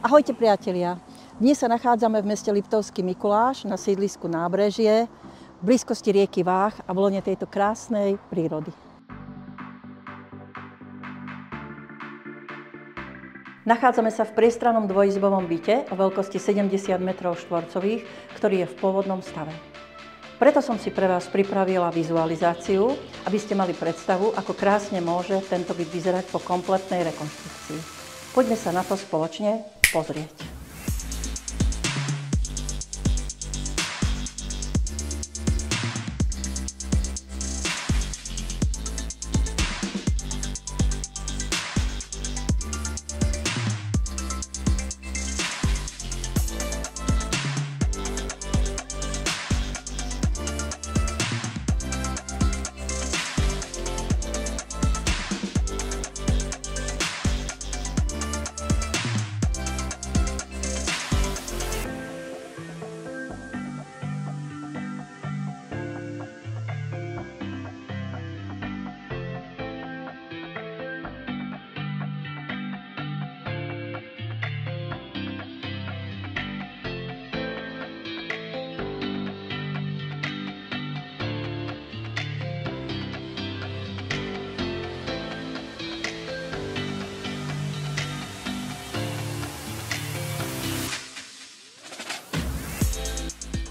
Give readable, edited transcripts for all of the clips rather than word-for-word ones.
Ahojte priatelia, dnes sa nachádzame v meste Liptovský Mikuláš na sídlisku Nábrežie, v blízkosti rieky Váh a v lone tejto krásnej prírody. Nachádzame sa v priestrannom dvojizbovom byte o veľkosti 70 m², ktorý je v pôvodnom stave. Preto som si pre vás pripravila vizualizáciu, aby ste mali predstavu, ako krásne môže tento byt vyzerať po kompletnej rekonštrukcii. Poďme sa na to spoločne pozrieť.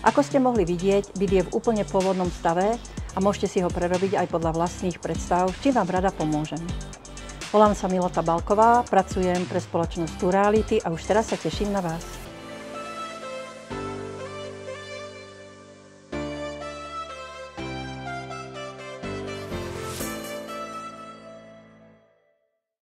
Ako ste mohli vidieť, byt je v úplne pôvodnom stave a môžete si ho prerobiť aj podľa vlastných predstav, čím vám rada pomôžem. Volám sa Milota Balková, pracujem pre spoločnosť Turality a už teraz sa teším na vás.